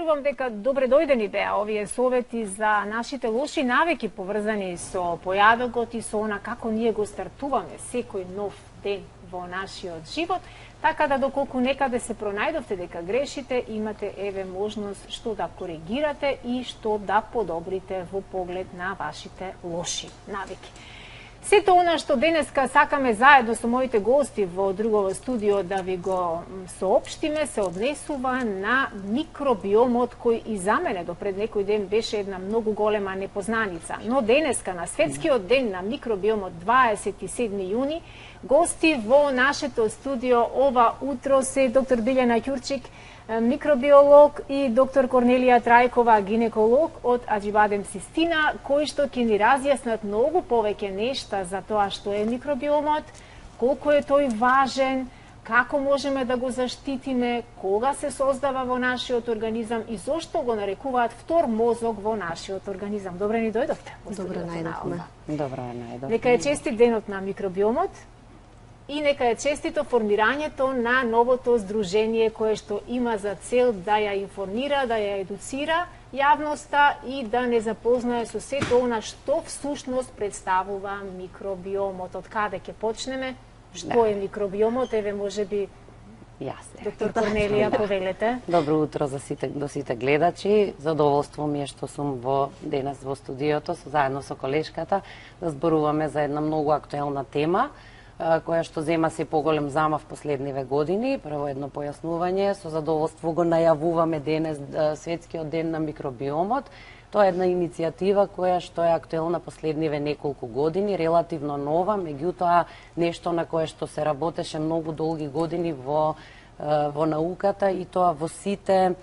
верувам дека добре дојдени беа овие совети за нашите лоши навики поврзани со појадокот и со она како ние го стартуваме секој нов ден во нашиот живот, така да доколку некаде се пронајдовте дека грешите, имате можност што да коригирате и што да подобрите во поглед на вашите лоши навики. Сето она што денеска сакаме заедно со моите гости во другово студио да ви го соопштиме се однесува на микробиомот кој и за мене до пред некој ден беше една многу голема непознаница. Но денеска на Светскиот ден на микробиомот 27 јуни гости во нашето студио ова утро се доктор Билјана Ќурчик, микробиолог, и доктор Корнелија Трајкова, гинеколог од Аџибадем Систина, кои што ќе ни разјаснат многу повеќе нешта за тоа што е микробиомот, колку е тој важен, како можеме да го заштитиме, кога се создава во нашиот организам и зошто го нарекуваат втор мозок во нашиот организам. Добре ни дојдовте. Добро најдовме. Добро најдовме. Нека е честит денот на микробиомот. И нека е честито формирањето на новото здружение кое што има за цел да ја информира, да ја едуцира јавноста и да не запознае со сето она што всушност представува микробиомот. Од каде ќе почнеме? Што е микробиомот? Еве можеби доктор Корнелија, повелете. Добро утро за сите гледачи. Задоволство ми е што сум денес во студиото заедно со колешката да зборуваме за една многу актуелна тема која што зема се поголем замав последниве години. Прво едно појаснување, со задоволство го најавуваме денес Светскиот ден на микробиомот. Тоа е една иницијатива која што е актуелна последниве неколку години, релативно нова, меѓутоа нешто на кое што се работеше многу долги години во науката и тоа во сите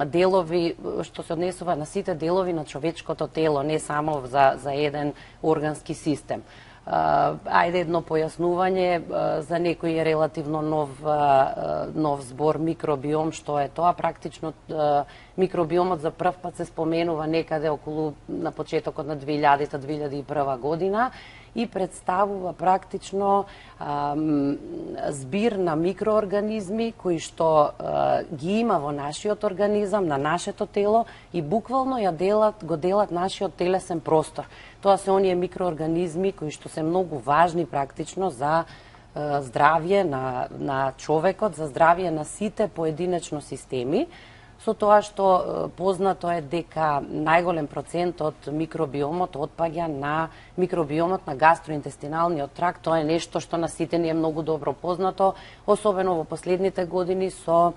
делови што се однесува на сите делови на човечкото тело, не само за еден органски систем. Ајде едно појаснување, за некој е релативно нов збор микробиом, што е тоа. Практично микробиомот за прв пат се споменува некаде околу на почетокот на 2000-2001 година и представува практично збир на микроорганизми кои што ги има во нашиот организам, на нашето тело и буквално го делат нашиот телесен простор. Тоа се оние микроорганизми кои што се многу важни практично за здравје на човекот, за здравје на сите поединечно системи, со тоа што познато е дека најголем процент од микробиомот отпаѓа на микробиомот на гастроинтестиналниот тракт. Тоа е нешто што на сите ни е многу добро познато, особено во последните години со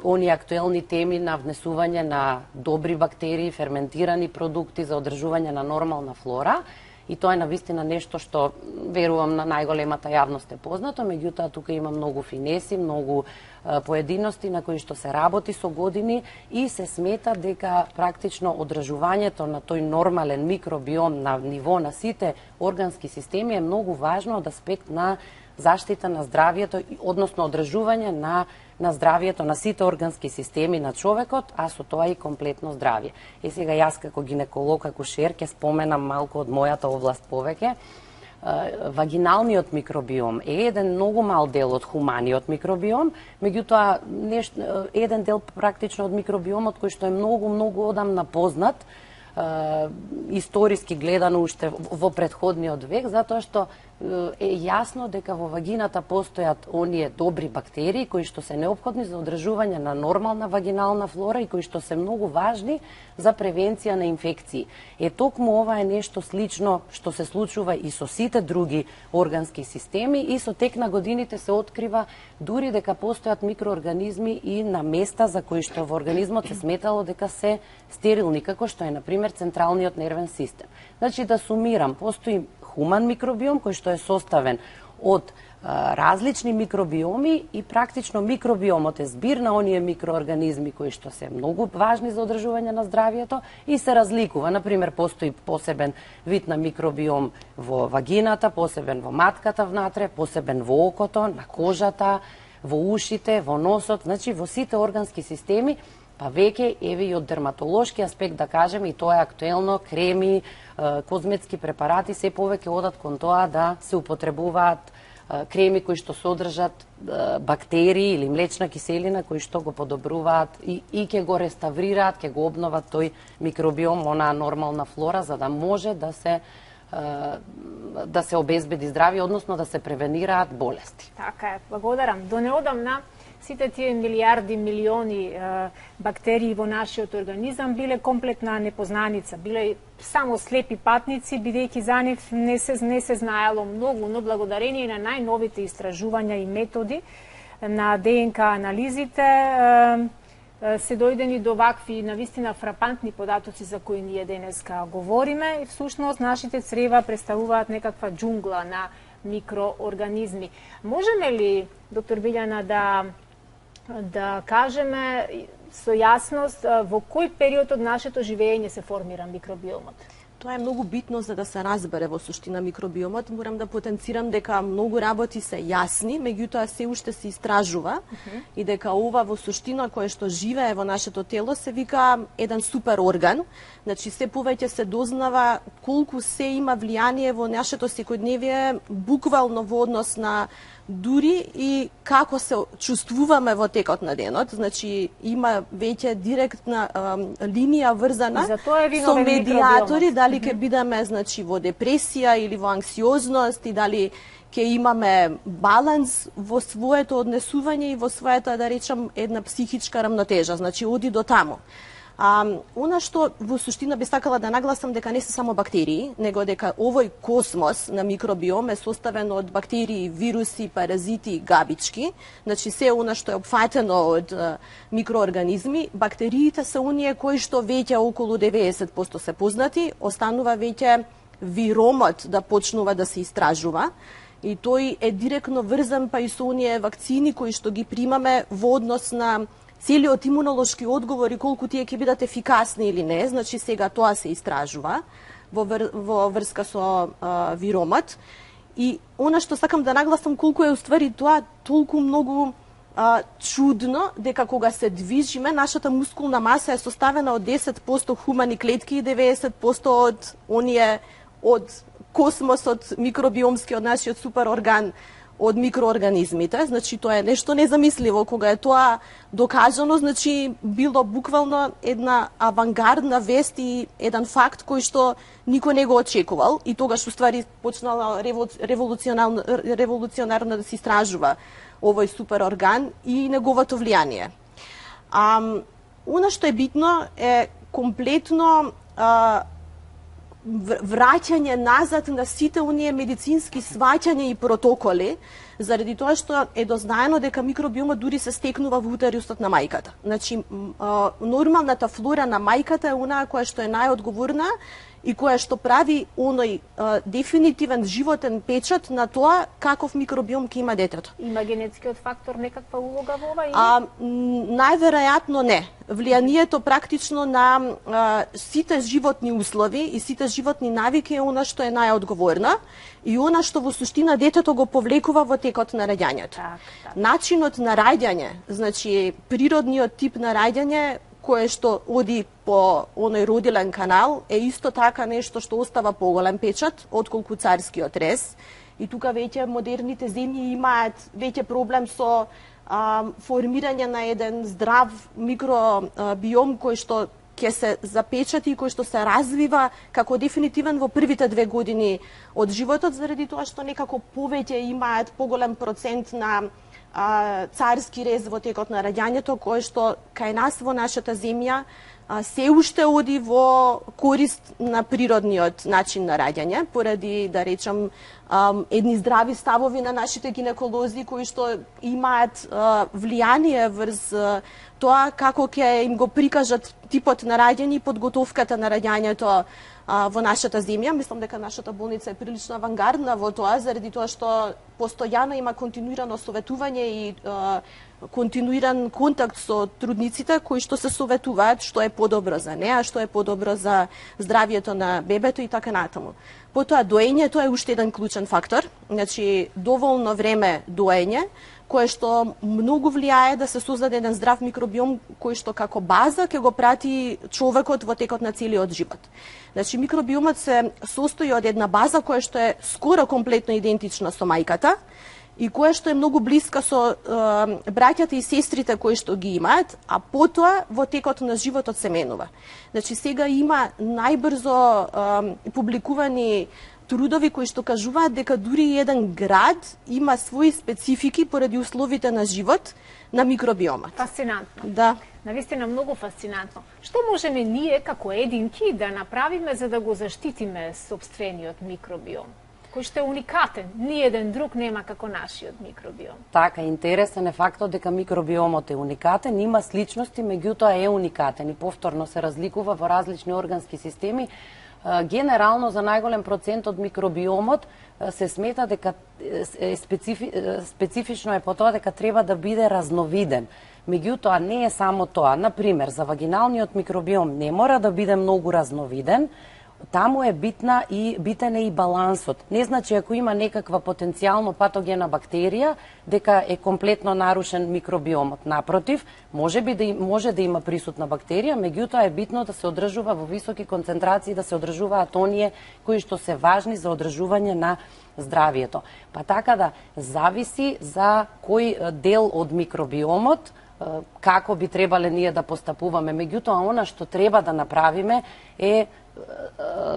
оние актуелни теми на внесување на добри бактерии, ферментирани продукти за одржување на нормална флора. И тоа е навистина нешто што верувам на најголемата јавност е познато, меѓутоа тука има многу финеси, многу поединости на кои што се работи со години и се смета дека практично одржувањето на тој нормален микробиом на ниво на сите органски системи е многу важно од аспект на заштита на здравјето, односно одржување на здравјето на сите органски системи на човекот, а со тоа и комплетно здравје. И сега јас како гинеколог, како шер, ќе споменам малку од мојата област повеќе. Вагиналниот микробиом е еден многу мал дел од хуманиот микробиом, меѓутоа еден дел практично од микробиомот кој што е многу одамна познат, историски гледано уште во претходниот век, затоа што е јасно дека во вагината постојат оние добри бактерии кои што се неопходни за одржување на нормална вагинална флора и кои што се многу важни за превенција на инфекции. Токму ова е нешто слично што се случува и со сите други органски системи и со тек на годините се открива дури дека постојат микроорганизми и на места за кои што во организмот се сметало дека се стерилни, како што е, например, централниот нервен систем. Значи, да сумирам, постои хуман микробиом кој што е составен од различни микробиоми и практично микробиомот е збир на оние микроорганизми кои што се многу важни за одржување на здравјето и се разликува. Например, постои посебен вид на микробиом во вагината, посебен во матката внатре, посебен во окото, на кожата, во ушите, во носот, значи во сите органски системи. Па веќе, еве и од дерматолошки аспект да кажеме, и тоа е актуелно, креми, козметски препарати се повеќе одат кон тоа да се употребуваат креми кои што содржат бактерии или млечна киселина кои што го подобруваат и ќе го реставрираат, ќе го обноват тој микробиом, онаа нормална флора, за да може да се обезбеди здравје, односно да се превенираат болести. Така е, благодарам. До неодамна сите тие милиарди, милиони бактерии во нашиот организам биле комплетна непознаница, биле само слепи патници, бидејќи за нив не се знаело многу, но благодарение на најновите истражувања и методи на ДНК анализите се дојдени до вакви навистина фрапантни податоци за кои ние денеска говориме и всушност нашите црева представуваат некаква џунгла на микроорганизми. Можеме ли, доктор Билјана, да кажеме со јасност во кој период од нашето живење се формира микробиомот? Тоа е многу битно за да се разбере во суштина микробиомот. Морам да потенцирам дека многу работи се јасни, меѓутоа се уште се истражува и дека ова во суштина кое што живее во нашето тело се вика еден супер орган. Значи се повеќе се дознава колку се има влијание во нашето секојдневие, буквално во однос на дури и како се чувствуваме во текот на денот. Значи има веќе директна линија врзана со медиатори, дали ќе бидеме значи во депресија или во анксиозност и дали ќе имаме баланс во своето однесување и во својата, да речам, една психичка рамнотежа. Значи оди до таму. Она што во суштина би сакала да нагласам дека не се само бактерии, него дека овој космос на микробиом е составен од бактерии, вируси, паразити и габички. Значи се она што е опфатено од микроорганизми. Бактериите се оние кои што веќе околу 90% се познати, останува веќе виромот да почнува да се истражува. И тој е директно врзан па и со оние вакцини кои што ги примаме во однос на целиот имунолошки одговор и колку тие ќе бидат ефикасни или не. Значи сега тоа се истражува во врска со виромот. И она што сакам да нагласам колку е уствари тоа толку многу чудно, дека кога се движиме, нашата мускулна маса е составена од 10% хумани клетки и 90% од оние од космосот микробиомски, од нашиот суперорган, од микроорганизмите. Значи тоа е нешто незамисливо. Кога е тоа докажано, значи било буквално една авангардна вест и еден факт кој што никој не го очекувал и тогаш уствари почнала револуционарно да се истражува овој суперорган и неговото влијание. Она што е битно е комплетно враќање назад на сите оние медицински сваќања и протоколи, заради тоа што е дознаено дека микробиомот дури се стекнува во утерусот на мајката. Значи, нормалната флора на мајката е онаа која што е најодговорна и која што прави оној дефинитивен животен печат на тоа каков микробиом ќе има детето. Има генетскиот фактор некаква улога во ова? Најверојатно не. Влијанието практично на сите животни услови и сите животни навики е она што е најодговорна и она што во суштина детето го повлекува во текот на раѓањето. Начинот на раѓање, значи природниот тип на раѓање кое што оди по оној родилен канал е исто така нешто што остава поголем печат отколку царскиот рез. И тука веќе модерните земји имаат веќе проблем со формирање на еден здрав микробиом кој што ќе се запечати и кој што се развива како дефинитивен во првите 2 години од животот, заради тоа што некако повеќе имаат поголем процент на царски рез во текот на раѓањето, кој што кај нас во нашата земја се уште оди во корист на природниот начин на раѓање, поради, да речам, едни здрави ставови на нашите гинеколози кои што имаат влијание врз тоа како ќе им го прикажат типот на раѓање и подготовката на раѓањето во нашата земја. Мислам дека нашата болница е прилично авангардна во тоа, заради тоа што постојано има континуирано советување и континуиран контакт со трудниците кои што се советуваат што е подобро за неа, што е подобро за здравието на бебето и така натаму. Потоа доењето е уште еден клучен фактор, значи доволно време доење, кое што многу влијае да се создаде еден здрав микробиом кој што како база ќе го прати човекот во текот на целиот живот. Значи микробиомот се состои од една база која што е скоро комплетно идентична со мајката и која што е многу блиска со браќата и сестрите кои што ги имаат, а потоа во текот на животот се менува. Значи сега има најбрзо публикувани трудови кои што кажуваат дека дури еден град има своји специфики поради условите на живот на микробиомот. Фасцинантно. Да. Навистина многу фасцинантно. Што можеме ние како единки да направиме за да го заштитиме сопствениот микробиом, кој што е уникатен, ниеден друг нема како нашиот микробиом? Така, интересен е фактот дека микробиомот е уникатен, има сличности, меѓутоа е уникатен и повторно се разликува во различни органски системи. Генерално за најголем процент од микробиомот се смета дека специфично е по тоа дека треба да биде разновиден. Меѓутоа не е само тоа. Например, за вагиналниот микробиом не мора да биде многу разновиден, таму е битен е и балансот. Не значи ако има некаква потенцијално патогена бактерија дека е комплетно нарушен микробиомот. Напротив, може да има присутна бактерија, меѓутоа е битно да се одржува во високи концентрации, да се одржуваат оние кои што се важни за одржување на здравието. Па така да зависи за кој дел од микробиомот како би требале ние да постапуваме. Меѓутоа, она што треба да направиме е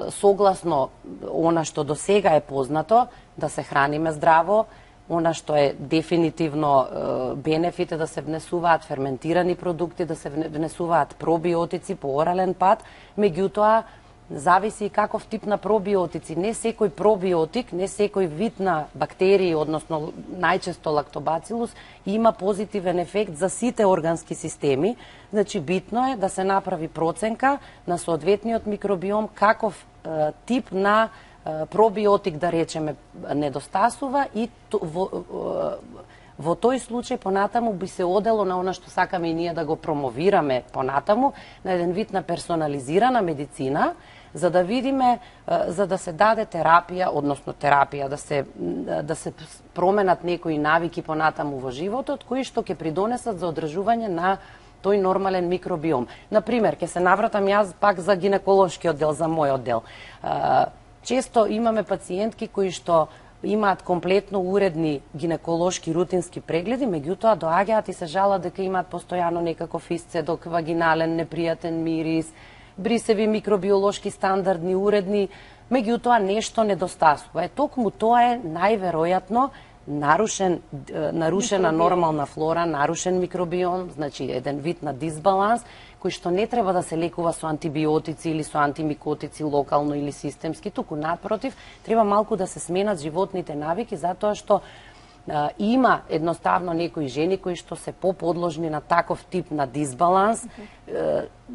согласно она што до сега е познато, да се храниме здраво, она што е дефинитивно бенефит е да се внесуваат ферментирани продукти, да се внесуваат пробиотици по орален пат, меѓутоа зависи и каков тип на пробиотици. Не секој пробиотик, не секој вид на бактерии, односно најчесто лактобацилус, има позитивен ефект за сите органски системи. Значи, битно е да се направи проценка на соодветниот микробиом, каков тип на пробиотик, да речеме, недостасува и во тој случај понатаму би се одело на она што сакаме и ние да го промовираме понатаму, на еден вид на персонализирана медицина, за да видиме, за да се даде терапија, односно терапија, да се променат некои навики понатаму во животот, кои што ќе придонесат за одржување на тој нормален микробиом. Например, ќе се навратам јас пак за гинеколошкиот дел, за мојот дел. Често имаме пациентки кои што имаат комплетно уредни гинеколошки рутински прегледи, меѓутоа доаѓаат и се жалат дека имаат постојано некаков исцедок, вагинален непријатен мирис, брисеви микробиолошки стандардни уредни, меѓутоа нешто недостасува. Токму тоа е најверојатно нарушена нормална флора, нарушен микробиом, значи еден вид на дисбаланс, кој што не треба да се лекува со антибиотици или со антимикотици локално или системски, туку напротив, треба малку да се сменат животните навики, затоа што има едноставно некои жени кои што се поподложни на таков тип на дисбаланс.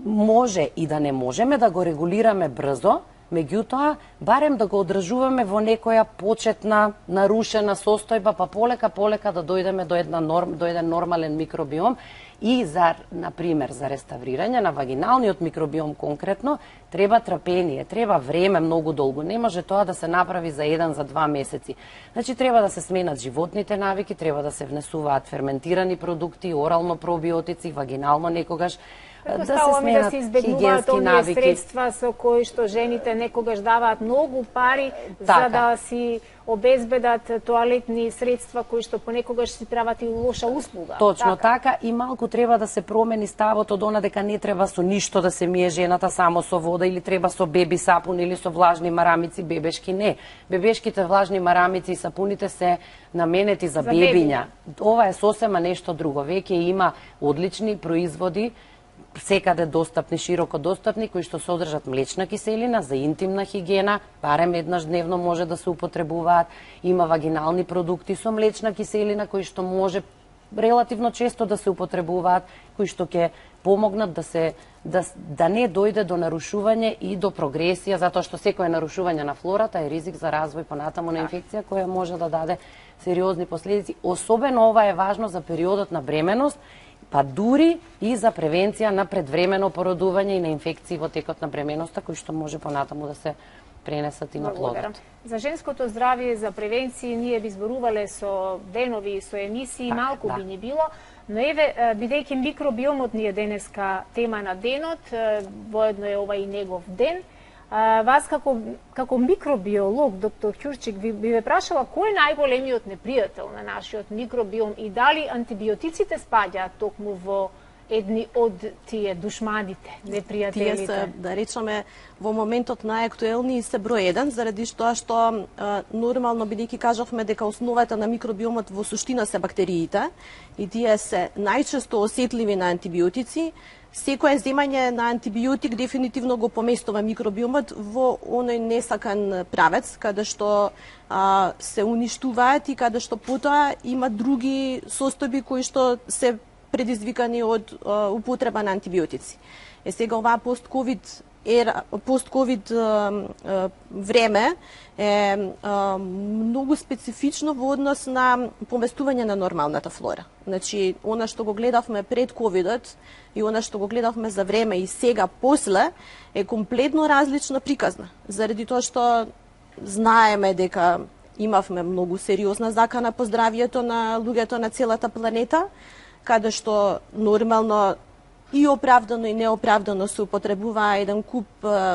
Може и да не можеме да го регулираме брзо, меѓутоа, барем да го одржуваме во некоја почетна, нарушена состојба, па полека да дојдеме до еден нормален микробиом. И за, например, за реставрирање на вагиналниот микробиом конкретно, треба трпение, треба време многу долго. Не може тоа да се направи за 1, за 2 месеци. Значи, треба да се сменат животните навики, треба да се внесуваат ферментирани продукти, орално пробиотици, вагинално некогаш, да се сменат хигиенски навики. Средства со кои што жените некогаш даваат многу пари за да си обезбедат тоалетни средства кои што понекогаш си прават и лоша услуга. Точно така, и малку треба да се промени ставот од она дека не треба со ништо да се мие жената, само со вода, или треба со беби сапун или со влажни марамици, бебешки не. Бебешките влажни марамици и сапуните се наменети за бебиња. Ова е сосема нешто друго. Веќе има одлични производи, секаде достапни, широко достапни, кои што содржат млечна киселина за интимна хигиена, барем еднаш дневно може да се употребуваат. Има вагинални продукти со млечна киселина кои што може релативно често да се употребуваат, кои што ќе помогнат да не дојде до нарушување и до прогресија, затоа што секое нарушување на флората е ризик за развој понатаму на инфекција која може да даде сериозни последици. Особено ова е важно за периодот на бременост, па дури и за превенција на предвремено породување и на инфекции во текот на бременоста, кои што може понатаму да се пренесат и на плодот. За женското здравје, за превенција, ние би зборувале со денови, со емисии, малку би ни било, но еве, бидејќи микробиомот ни е денеска тема на денот, воедно е ова и негов ден, вас како микробиолог, доктор Ќурчик, би ве прашала кој е најголемиот непријател на нашиот микробиом и дали антибиотиците спаѓаат токму во едни од тие душманите, непријателите? Тие се, да речеме, во моментот најактуелни се број 1, заради што нормално, бидејќи кажавме дека основата на микробиомот во суштина се бактериите и тие се најчесто осетливи на антибиотици. Секое земање на антибиотик дефинитивно го поместува микробиомот во оној несакан правец, каде што се уништуваат и каде што потоа има други состојби кои што се предизвикани од употреба на антибиотици. Сега оваа пост-ковид време е многу специфично во однос на поместување на нормалната флора. Значи, она што го гледавме пред ковидот и она што го гледавме за време и сега после е комплетно различна приказна. Заради тоа што знаеме дека имавме многу сериозна закана по здравието на луѓето на целата планета, каде што нормално и оправдано и неоправдано се употребуваа еден куп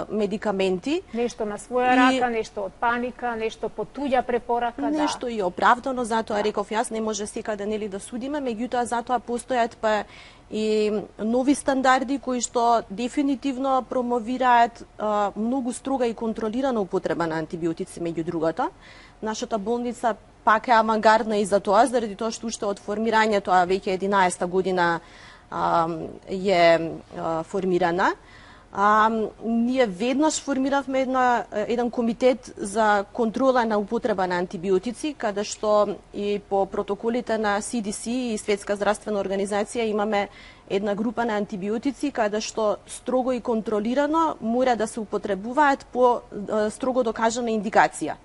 медикаменти. Нешто на своја рака, нешто од паника, нешто по туѓа препорака, нешто и оправдано, затоа реков јас, не може секаде нели да судиме, меѓутоа затоа постојат и нови стандарди кои што дефинитивно промовираат многу строга и контролирана употреба на антибиотици меѓу другото. Нашата болница пак е авангардна и за тоа, заради тоа што уште од формирањето, а веќе 11-та година е формирана. Ние веднаш формиравме еден комитет за контрола на употреба на антибиотици, каде што и по протоколите на CDC и Светска здравствена организација имаме една група на антибиотици каде што строго и контролирано мора да се употребуваат по строго докажана индикација.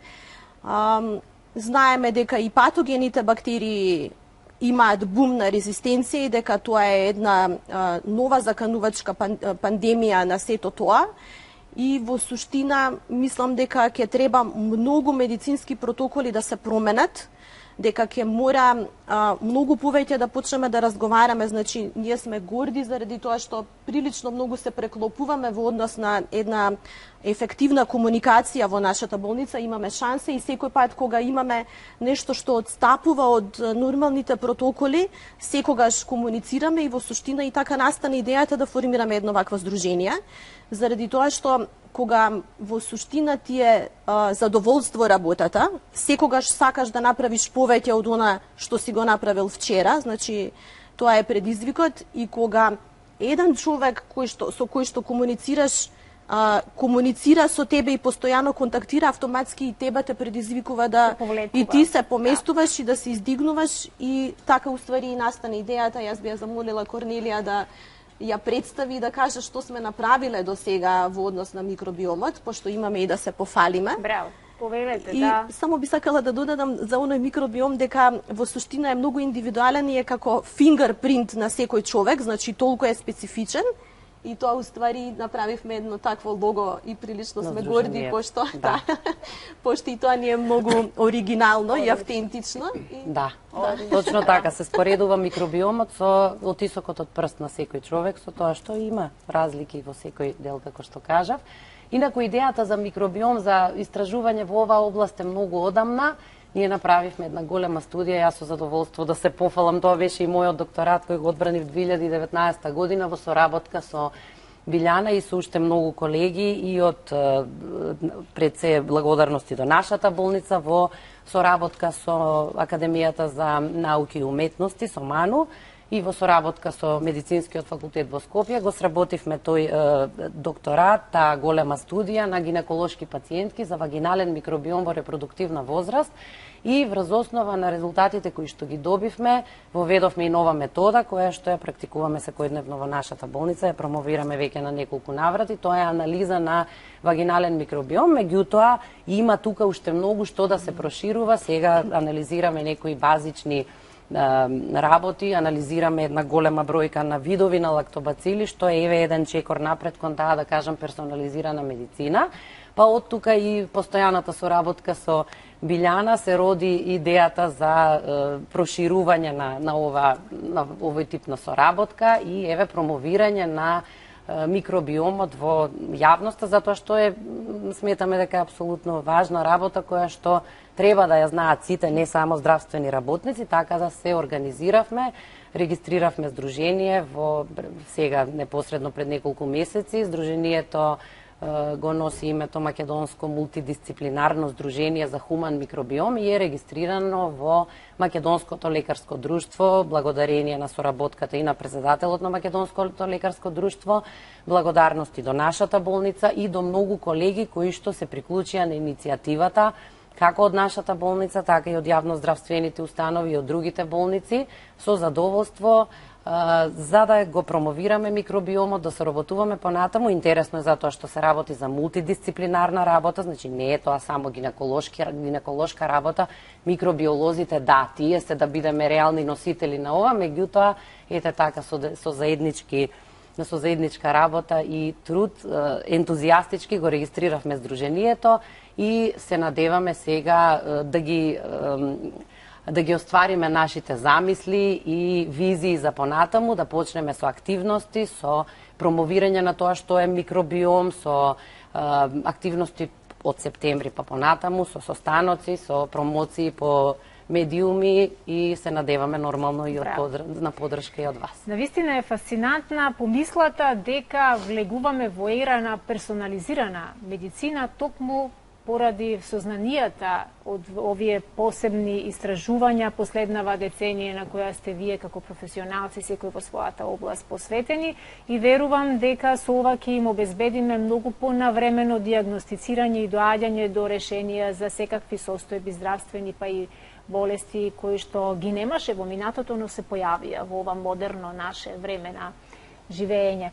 Знаеме дека и патогените бактерии имаат бум на резистенција и дека тоа е една нова заканувачка пандемија на сето тоа. И во суштина мислам дека ќе треба многу медицински протоколи да се променат, дека ќе мора многу повеќе да почнеме да разговараме. Значи, ние сме горди заради тоа што прилично многу се преклопуваме во однос на една ефективна комуникација во нашата болница. Имаме шанса и секој пат кога имаме нешто што отстапува од нормалните протоколи, секогаш комуницираме и во суштина и така настане идејата да формираме едно вакво здружение, заради тоа што кога во суштина ти е задоволство работата, секогаш сакаш да направиш повеќе од она што си го направил вчера, значи тоа е предизвикот, и кога еден човек со кој што комуницираш комуницира со тебе и постојано контактира, автоматски и тебе те предизвикува да и ти се поместуваш и да се издигнуваш, и така уствари и настане идејата. Јас би ја замолила Корнелија да ја представи и да каже што сме направиле до сега во однос на микробиомот, пошто имаме и да се пофалиме. Браво, повелете, и да. Само би сакала да додадам за оној микробиом дека во суштина е многу индивидуален и е како фингерпринт на секој човек, значи толку е специфичен. И тоа уствари направивме едно такво лого и прилично сме горди, пошто пошто и тоа ни е многу оригинално и автентично. Да, точно така, се споредува микробиомот со отисокот од прст на секој човек, со тоа што има разлики во секој дел, како што кажав. Инаку идејата за микробиом, за истражување во оваа област е многу одамна. Ние направивме една голема студија, јас со задоволство да се пофалам, тоа беше и мојот докторат кој го одбранив 2019 година во соработка со Билјана и со уште многу колеги, и од пред се благодарности до нашата болница во соработка со Академијата за науки и уметности, со МАНУ, и во соработка со Медицинскиот факултет во Скопје го сработивме тој докторат, таа голема студија на гинеколошки пациентки за вагинален микробиом во репродуктивна возраст, и врз основа на резултатите кои што ги добивме, воведовме и нова метода која што ја практикуваме секојдневно во нашата болница, ја промовираме веќе на неколку наврати. Тоа е анализа на вагинален микробиом, меѓутоа има тука уште многу што да се проширува. Сега анализираме некои базични работи, анализираме една голема бројка на видови на лактобацили, што е еден чекор напред кон таа, да кажам, персонализирана медицина. Па од тука и постојаната соработка со Билјана се роди идејата за проширување на овој тип на соработка и еве промовирање на микробиомот во јавноста, затоа што сметаме дека е апсолутно важна работа која што треба да ја знаат сите, не само здравствени работници, така да се организиравме, регистриравме здружение сега непосредно пред неколку месеци. Здружението го носи името Македонско мултидисциплинарно здружение за хуман микробиом и е регистрирано во Македонското лекарско друштво, благодарение на соработката и на председателот на Македонското лекарско друштво, благодарности до нашата болница и до многу колеги кои што се приклучија на иницијативата, како од нашата болница, така и од јавноздравствените установи и од другите болници, со задоволство за да го промовираме микробиомот, да соработуваме понатаму. Интересно е затоа што се работи за мултидисциплинарна работа, значи не е тоа само гинеколошка работа. Микробиолозите, да, тие се да бидеме реални носители на ова, меѓутоа, ете така, со заедничка работа и труд, ентузијастички го регистрировме здружението и се надеваме сега да ги оствариме нашите замисли и визии за понатаму, да почнеме со активности, со промовирање на тоа што е микробиом, со активности од септември па понатаму, со состаноци, со промоции по медиуми и се надеваме нормално и на поддршка и од вас. Навистина е фасцинантна помислата дека влегуваме во ера на персонализирана медицина, токму поради сознанијата од овие посебни истражувања последнава деценија на која сте вие како професионалци, секој во својата област посветени, и верувам дека со ова ќе им обезбедиме многу понавремено дијагностицирање и доаѓање до решенија за секакви состојби здравствени па и болести кои што ги немаше во минатото, но се појавија во ова модерно наше време на живење.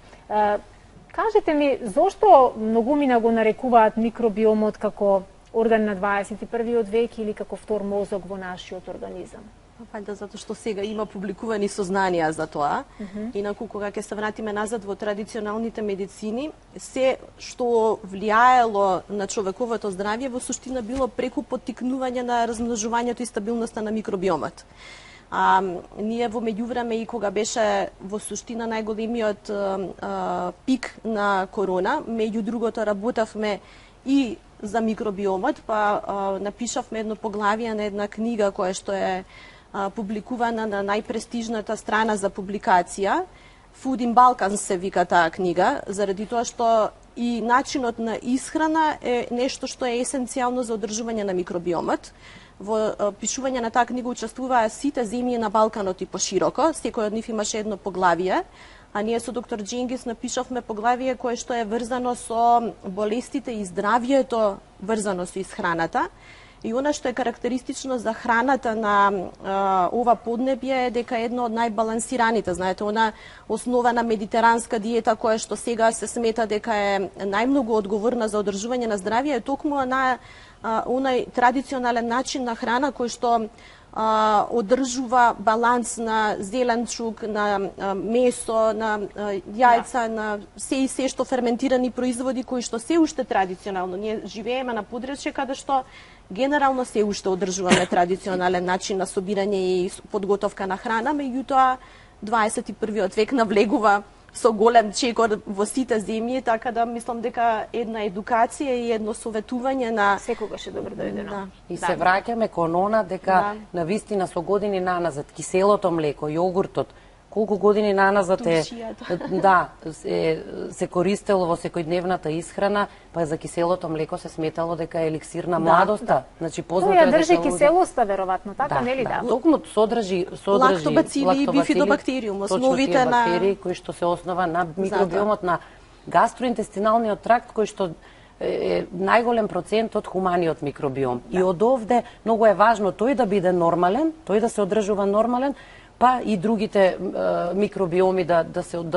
Кажете ми, зошто многумина го нарекуваат микробиомот како орган на 21. век или како втор мозок во нашиот организам? Вајда затоа што сега има публикувани сознанија за тоа. Инаку кога ќе се вратиме назад во традиционалните медицини, се што влијаело на човековото здравје во суштина било преку поттикнување на размножувањето и стабилноста на микробиомот. Ние во меѓувреме и кога беше во суштина најголемиот пик на корона, меѓу другото работавме и за микробиомот, па напишавме едно поглавие на една книга која што е публикувана на најпрестижната страна за публикација. Food in Balkans се вика таа книга, заради тоа што и начинот на исхрана е нешто што е есенцијално за одржување на микробиомот. Во пишување на таа книга учествуваа сите земји на Балканот и пошироко, секој од нив имаше едно поглавие, а ние со доктор Дженгис напишавме поглавие кое што е врзано со болестите и здравјето врзано со исхраната. И она што е карактеристично за храната на ова поднебје е дека е едно од најбалансираните. Знаете, она основана медитеранска диета која што сега се смета дека е најмногу одговорна за одржување на здравје, е токму онај традиционален начин на храна кој што одржува баланс на зеленчук, на месо, на јајца, на се што ферментирани производи кои што се уште традиционално. Ние живееме на подречје каде што генерално се уште одржуваме традиционален начин на собирање и подготовка на храна, меѓутоа 21. век навлегува со голем чекор во сите земји, така да мислам дека една едукација и едно советување на секогаш е добро дојдено. Да. И се враќаме кон она дека навистина со години наназад киселото млеко, јогуртот, колку години наназад се користело во секојдневната исхрана, па за киселото млеко се сметало дека е еликсир на младоста. Значи познато е дека држи киселоста веројатно, така нели да? Токму содржи лактобацили и бифидобактериум, основите на бактерии кои што се основа на микробиомот на гастроинтестиналниот тракт, кој што е најголем процент од хуманиот микробиом. И од овде многу е важно тој да биде нормален, тој да се одржува нормален, па и другите микробиоми да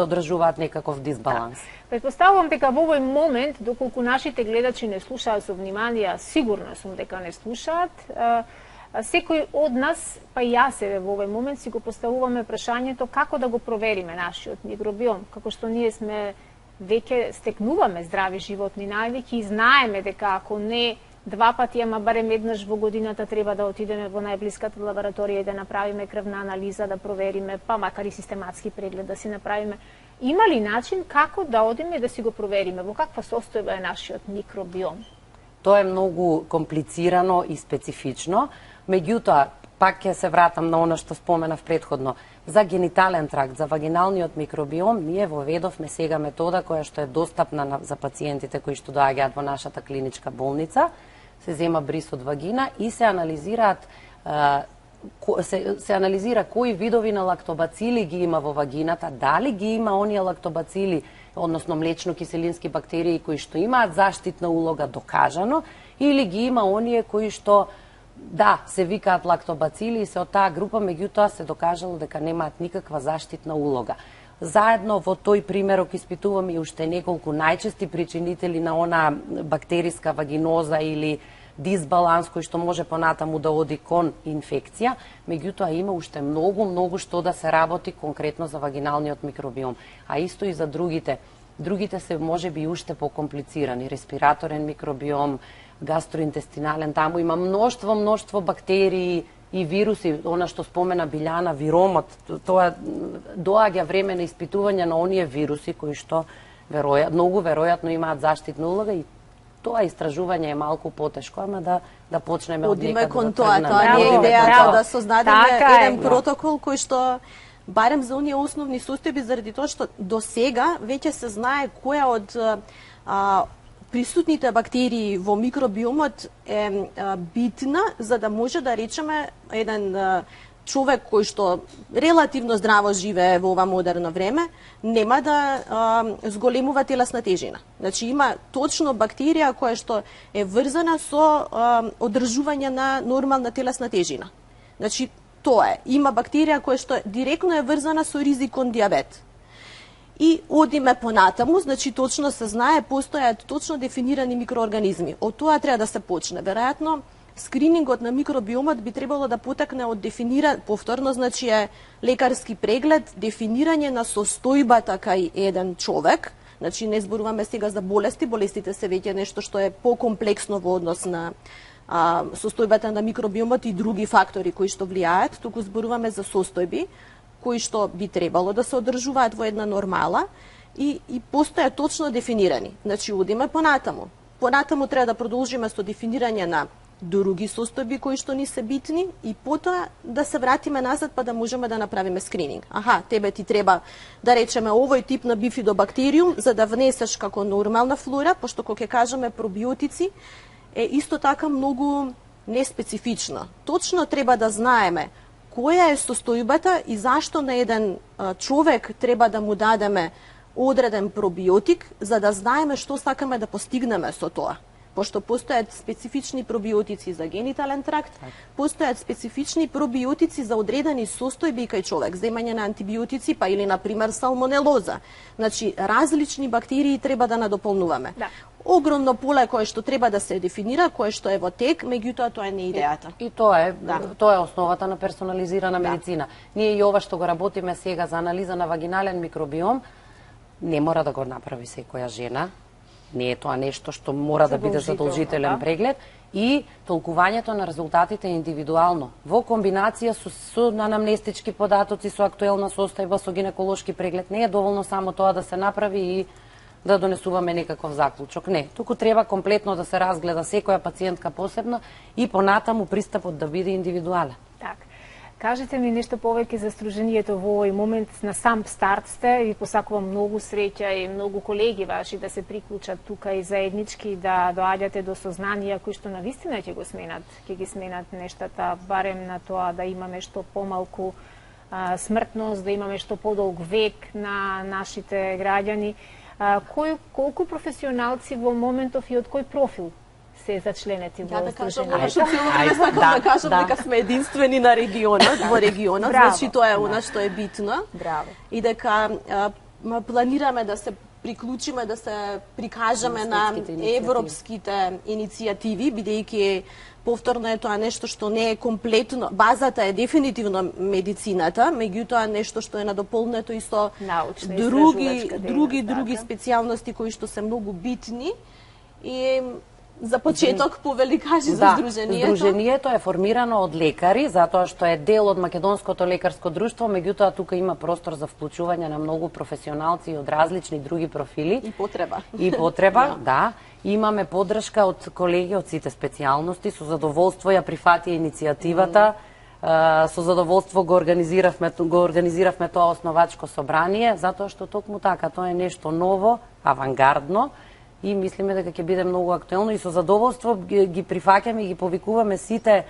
одржуваат некаков дисбаланс. Предпоставувам дека во овој момент, доколку нашите гледачи не слушаат со внимание, сигурна сум дека не слушаат, секој од нас, па и јас себе во овој момент си го поставуваме прашањето како да го провериме нашиот микробиом, како што ние сме веќе стекнуваме здрави животни навики и знаеме дека ако не 2 пати, ама барем еднаш во годината треба да отидеме во најблиската лабораторија и да направиме крвна анализа, да провериме, па макар и систематски преглед да си направиме. Има ли начин како да одиме и да си го провериме во каква состојба е нашиот микробиом? Тоа е многу комплицирано и специфично, меѓутоа, пак ќе се вратам на она што споменав претходно. За генитален тракт, за вагиналниот микробиом, ние воведовме сега метода која што е достапна за пациентите кои што доаѓаат во нашата клиничка болница. Се зема бриз од вагина и се анализираат се анализира кои видови на лактобацили ги има во вагината, дали ги има оние лактобацили, односно млечно-киселински бактерии кои што имаат заштитна улога докажано, или ги има оние кои што да, се викаат лактобацили и се од таа група, меѓутоа се докажало дека немаат никаква заштитна улога. Заедно во тој примерок испитуваме и уште неколку најчести причинители на она бактериска вагиноза или дисбаланс кој што може понатаму да оди кон инфекција, меѓутоа има уште многу што да се работи конкретно за вагиналниот микробиом, а исто и за другите. Другите се можеби уште покомплицирани, респираторен микробиом, гастроинтестинален, таму има мноштво бактерии и вируси, она што спомена Билјана, виромот, тоа доаѓа време на испитување на оние вируси кои што многу веројатно имаат заштитна улога и тоа истражување е малку потешко, ама да почнеме од некаде. Одиме кон тоа не е идејата да создадеме еден протокол кој што барем за оние основни состојби, заради тоа што до сега веќе се знае која од присутните бактерии во микробиомот е битна за да може да речеме еден човек кој што релативно здраво живее во ова модерно време, нема да зголемува телесна тежина. Значи има точно бактерија која што е врзана со одржување на нормална телесна тежина. Значи тоа е. Има бактерија која што директно е врзана со ризик кон дијабет. И одиме понатаму, значи точно се знае, постојат точно дефинирани микроорганизми. Од тоа треба да се почне. Веројатно, скринингот на микробиомот би требало да потекне од повторно, значи е лекарски преглед, дефинирање на состојбата кај еден човек. Значи не зборуваме сега за болести, болестите се веќе нешто што е покомплексно во однос на состојбата на микробиомот и други фактори кои што влијаат, туку зборуваме за состојби кои што би требало да се одржуваат во една нормала и постојат точно дефинирани. Значи, одиме понатаму. Понатаму треба да продолжиме со дефинирање на други состојби кои што ни се битни и потоа да се вратиме назад па да можеме да направиме скрининг. Аха, тебе ти треба да речеме овој тип на бифидобактериум за да внесеш како нормална флора, пошто кога ќе кажеме пробиотици е исто така многу неспецифично. Точно треба да знаеме која е состојбата и зашто на еден човек треба да му дадеме одреден пробиотик, за да знаеме што сакаме да постигнеме со тоа. Пошто постојат специфични пробиотици за генитален тракт, постојат специфични пробиотици за одредени состојби кај човек, земање на антибиотици, па или, например, салмонелоза. Значи, различни бактерии треба да надополнуваме. Да. Огромно поле кое што треба да се дефинира, кое што е во тек, меѓутоа тоа не е идејата. И тоа е основата на персонализирана медицина. Ние и ова што го работиме сега за анализа на вагинален микробиом, не мора да го направи секоја жена. Не е тоа нешто што мора да биде задолжителен преглед и толкувањето на резултатите индивидуално во комбинација со анамнестички податоци, со актуелна состојба, со гинеколошки преглед. Не е доволно само тоа да се направи и да донесуваме некаков заклучок. Не, туку треба комплетно да се разгледа секоја пациентка посебно и понатаму пристапот да биде индивидуален. Так. Кажете ми нешто повеќе за сдруженијето во овој момент. На сам старт сте и посакувам многу среќа и многу колеги ваши да се приклучат тука и заеднички да доаѓате до сознанија кои што навистина ќе ги сменат нештата, барем на тоа да имаме што помалку смртност, да имаме што подолг век на нашите граѓани. Колку професионалци во моментов и од кој профил се зачленети во сдруженијето? Да кажам дека сме единствени на регионот, во регионот, значи тоа е она што е битно. Браво. И дека планираме да се приклучиме, да се прикажаме на светските иницијативи. европските иницијативи, бидејќи повторно е тоа нешто што не е комплетно, базата е дефинитивно медицината, меѓутоа нешто што е надополнето и со Научна други специјалности кои што се многу битни и за почеток повеликажи за Сдруженијето. Сдруженијето е формирано од лекари, затоа што е дел од Македонското лекарско друштво, меѓутоа тука има простор за вклучување на многу професионалци од различни други профили. И потреба. И потреба, да. Имаме поддршка од колеги од сите специјалности, со задоволство ја прифатија иницијативата, со задоволство го организиравме тоа основачко собрание, затоа што токму така, тоа е нешто ново, авангардно, и мислиме дека ќе биде многу актуелно и со задоволство ги прифаќаме и ги повикуваме сите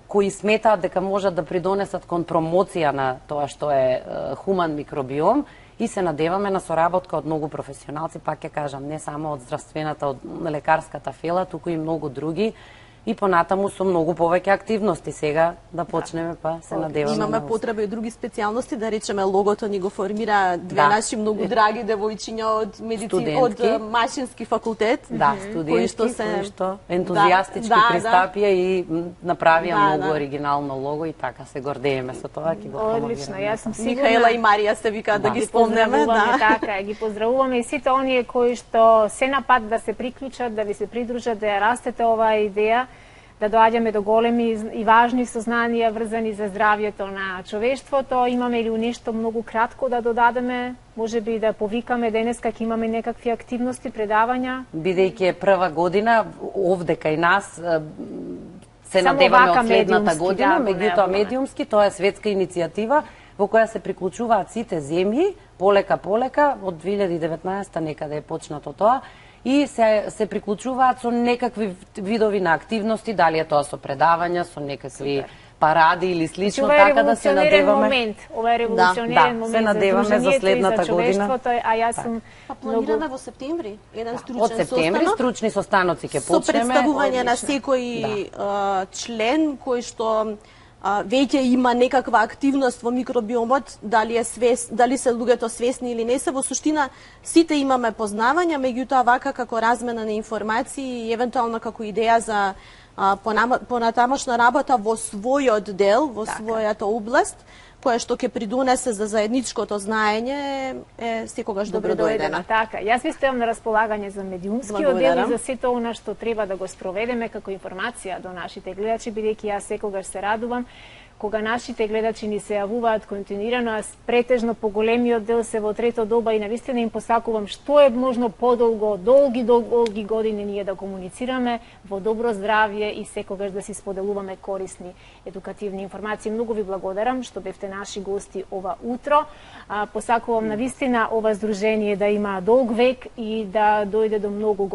кои сметаат дека можат да придонесат кон промоција на тоа што е хуман микробиом и се надеваме на соработка од многу професионалци, пак ќе кажам, не само од здравствената, од лекарската фела, туку и многу други. И понатаму со многу повеќе активности сега да почнеме, па се надеваме. Имаме потреба и други специјалности, да речеме логото ни го формира две наши многу драги девојчиња од од Машински факултет. Да, студентки кои што ентузијастички пристапија и направија многу оригинално лого и така се гордееме со тоа, ќе го промовираме. Одлично, јас сум сигурна. Михаела и Марија се вика да ги спомнеме, така, ги поздравуваме и сите оние кои што се на пат да се приклучат, да ви се придружат, да ја растете оваа идеја, да доаѓаме до големи и важни сознанија врзани за здравјето на човештвото. Имаме ли нешто многу кратко да додадеме? Може би да повикаме денеска, ќе имаме некакви активности, предавања? Бидејќи е прва година, овде кај нас се надеваме од следната година, меѓутоа медиумски, тоа е светска иницијатива во која се приклучуваат сите земји, полека, од 2019 некаде е почнато тоа, и се приклучуваат со некакви видови на активности, дали е тоа со предавања, со некакви паради или слично, така да се надеваме. Ова е револуционерен момент се надеваме за следната година. А јас сум планираме во септември еден стручен состанок. Од септември стручни состаноци ќе почнеме. Со представување на секој член кој што веќе има некаква активност во микробиомот, дали се луѓето свесни или не се, во суштина сите имаме познавања, меѓутоа вака како размена на информации и евентуално како идеја за понатамошна работа во својот дел, во својата област, која што ќе придонесе за заедничкото знаење е секогаш добродојдена. Така, јас ви стојам на располагање за медиумски оддел и за сето она што треба да го спроведеме како информација до нашите гледачи, бидејќи јас секогаш се радувам кога нашите гледачи ни се јавуваат континуирано, а претежно поголемиот дел се во трето доба и навистина им посакувам што е можно подолго, долги години ние да комуницираме во добро здравје и секогаш да си споделуваме корисни едукативни информации. Многу ви благодарам што бевте наши гости ова утро. Посакувам навистина ова здружение да има долг век и да дојде до многу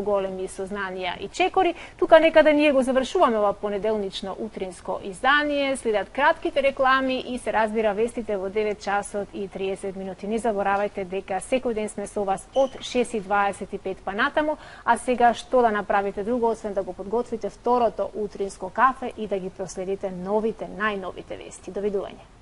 големи сознанија и чекори. Тука некаде ние го завршуваме ова понеделнично утринско издание. Следат кратките реклами и се разбира вестите во 9 часот и 30 минути. Не заборавајте дека секој ден сме со вас од 6:25 па натаму, а сега што да направите друго освен да го подготвите второто утринско кафе и да ги проследите најновите вести. Довидување.